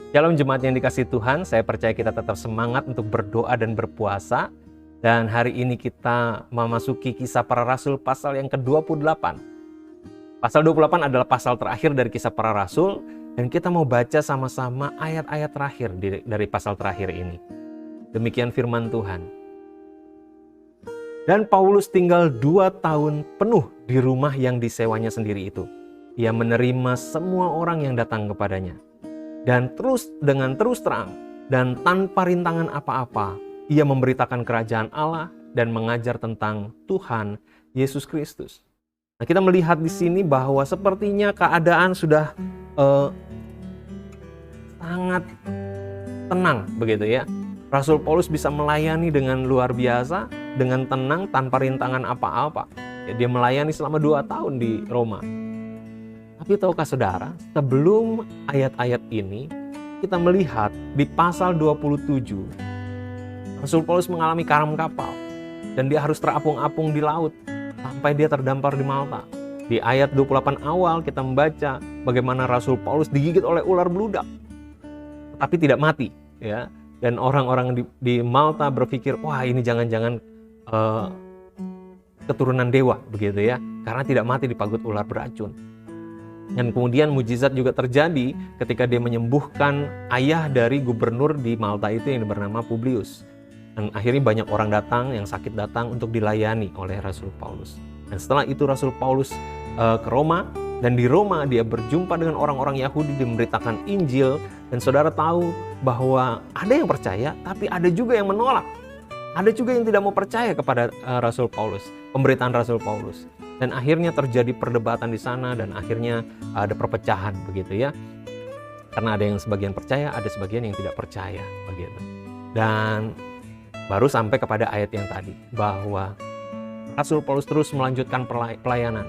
Shalom jemaat yang dikasihi Tuhan, saya percaya kita tetap semangat untuk berdoa dan berpuasa. Dan hari ini kita memasuki Kisah Para Rasul pasal yang ke-28. Pasal 28 adalah pasal terakhir dari Kisah Para Rasul, dan kita mau baca sama-sama ayat-ayat terakhir dari pasal terakhir ini. Demikian firman Tuhan. Dan Paulus tinggal 2 tahun penuh di rumah yang disewanya sendiri itu. Ia menerima semua orang yang datang kepadanya. Dan dengan terus terang dan tanpa rintangan apa-apa, ia memberitakan kerajaan Allah dan mengajar tentang Tuhan Yesus Kristus. Nah, kita melihat di sini bahwa sepertinya keadaan sudah sangat tenang begitu ya. Rasul Paulus bisa melayani dengan luar biasa, dengan tenang tanpa rintangan apa-apa. Ya, dia melayani selama 2 tahun di Roma. Tapi tahukah saudara, sebelum ayat-ayat ini, kita melihat di pasal 27, Rasul Paulus mengalami karam kapal, dan dia harus terapung-apung di laut, sampai dia terdampar di Malta. Di ayat 28 awal kita membaca bagaimana Rasul Paulus digigit oleh ular beludak, tapi tidak mati. Ya. Dan orang-orang di Malta berpikir, wah ini jangan-jangan keturunan dewa, begitu ya, karena tidak mati dipagut ular beracun. Dan kemudian mujizat juga terjadi ketika dia menyembuhkan ayah dari gubernur di Malta itu yang bernama Publius. Dan akhirnya banyak orang datang, yang sakit datang untuk dilayani oleh Rasul Paulus. Dan setelah itu Rasul Paulus ke Roma, dan di Roma dia berjumpa dengan orang-orang Yahudi, memberitakan Injil. Dan saudara tahu bahwa ada yang percaya, tapi ada juga yang menolak. Ada juga yang tidak mau percaya kepada Rasul Paulus, pemberitaan Rasul Paulus. Dan akhirnya terjadi perdebatan di sana, dan akhirnya ada perpecahan begitu ya. Karena ada yang sebagian percaya, ada sebagian yang tidak percaya begitu. Dan baru sampai kepada ayat yang tadi, bahwa Rasul Paulus terus melanjutkan pelayanan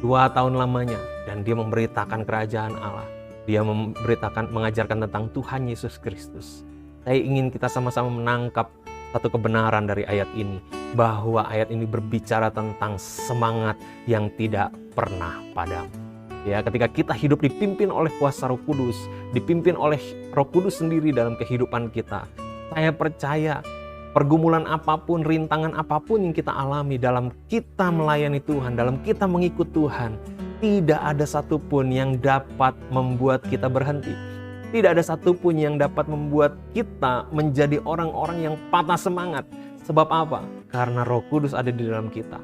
2 tahun lamanya, dan dia memberitakan kerajaan Allah. Dia mengajarkan tentang Tuhan Yesus Kristus. Saya ingin kita sama-sama menangkap satu kebenaran dari ayat ini, bahwa ayat ini berbicara tentang semangat yang tidak pernah padam. Ya, ketika kita hidup dipimpin oleh kuasa Roh Kudus, dipimpin oleh Roh Kudus sendiri dalam kehidupan kita, saya percaya pergumulan apapun, rintangan apapun yang kita alami dalam kita melayani Tuhan, dalam kita mengikut Tuhan, tidak ada satupun yang dapat membuat kita berhenti. Tidak ada satupun yang dapat membuat kita menjadi orang-orang yang patah semangat. Sebab apa? Karena Roh Kudus ada di dalam kita.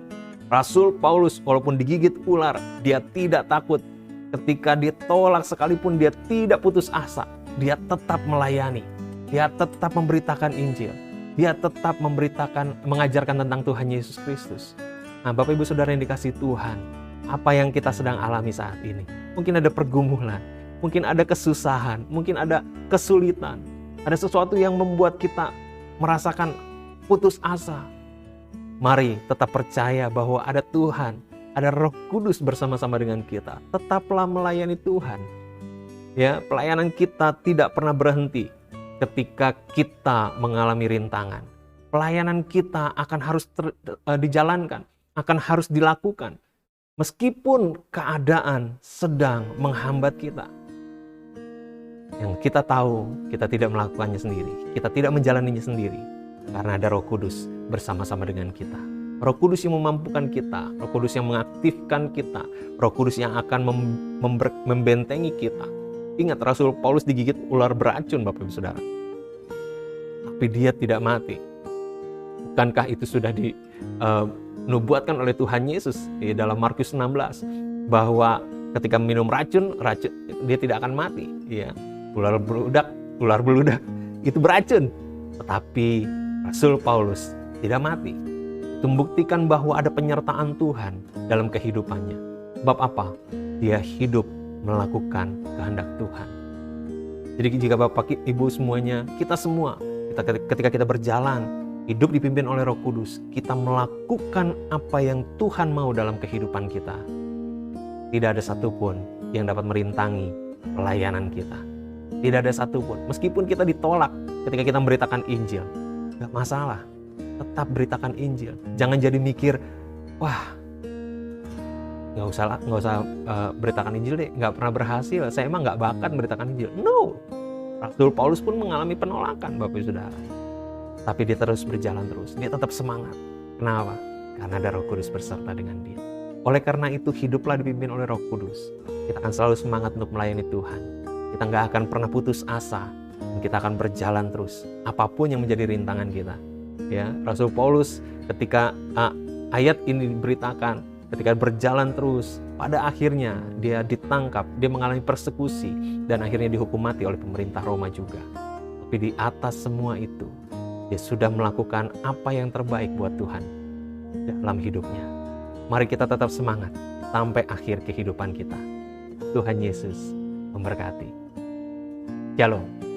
Rasul Paulus walaupun digigit ular, dia tidak takut. Ketika ditolak sekalipun dia tidak putus asa. Dia tetap melayani. Dia tetap memberitakan Injil. Dia tetap mengajarkan tentang Tuhan Yesus Kristus. Nah, Bapak Ibu Saudara yang dikasihi Tuhan, apa yang kita sedang alami saat ini? Mungkin ada pergumulan, mungkin ada kesusahan, mungkin ada kesulitan. Ada sesuatu yang membuat kita merasakan putus asa. Mari tetap percaya bahwa ada Tuhan, ada Roh Kudus bersama-sama dengan kita. Tetaplah melayani Tuhan. Ya, pelayanan kita tidak pernah berhenti ketika kita mengalami rintangan. Pelayanan kita akan harus dijalankan, akan harus dilakukan. Meskipun keadaan sedang menghambat kita. Yang kita tahu, kita tidak melakukannya sendiri. Kita tidak menjalaninya sendiri. Karena ada Roh Kudus bersama-sama dengan kita. Roh Kudus yang memampukan kita. Roh Kudus yang mengaktifkan kita. Roh Kudus yang akan membentengi kita. Ingat, Rasul Paulus digigit ular beracun, Bapak Ibu Saudara. Tapi dia tidak mati. Bukankah itu sudah dinubuatkan oleh Tuhan Yesus di dalam Markus 16. Bahwa ketika minum racun dia tidak akan mati. Ya. Ular beludak itu beracun, tetapi Rasul Paulus tidak mati. Itu membuktikan bahwa ada penyertaan Tuhan dalam kehidupannya. Sebab apa? Dia hidup melakukan kehendak Tuhan. Jadi jika Bapak Ibu semuanya, kita semua, ketika kita berjalan, hidup dipimpin oleh Roh Kudus, kita melakukan apa yang Tuhan mau dalam kehidupan kita. Tidak ada satupun yang dapat merintangi pelayanan kita. Tidak ada satupun. Meskipun kita ditolak ketika kita memberitakan Injil, gak masalah. Tetap beritakan Injil. Jangan jadi mikir, wah, nggak usah beritakan Injil deh, nggak pernah berhasil. Saya emang nggak bakat beritakan Injil. No, Rasul Paulus pun mengalami penolakan, Bapak Ibu Saudara. Tapi dia terus berjalan terus, dia tetap semangat. Kenapa? Karena ada Roh Kudus berserta dengan dia. Oleh karena itu, hiduplah dipimpin oleh Roh Kudus. Kita akan selalu semangat untuk melayani Tuhan. Kita nggak akan pernah putus asa. Kita akan berjalan terus, apapun yang menjadi rintangan kita. Ya, Rasul Paulus ketika ayat ini diberitakan, ketika berjalan terus, pada akhirnya dia ditangkap, dia mengalami persekusi, dan akhirnya dihukum mati oleh pemerintah Roma juga. Tapi di atas semua itu, dia sudah melakukan apa yang terbaik buat Tuhan dalam hidupnya. Mari kita tetap semangat sampai akhir kehidupan kita. Tuhan Yesus memberkati. Shalom.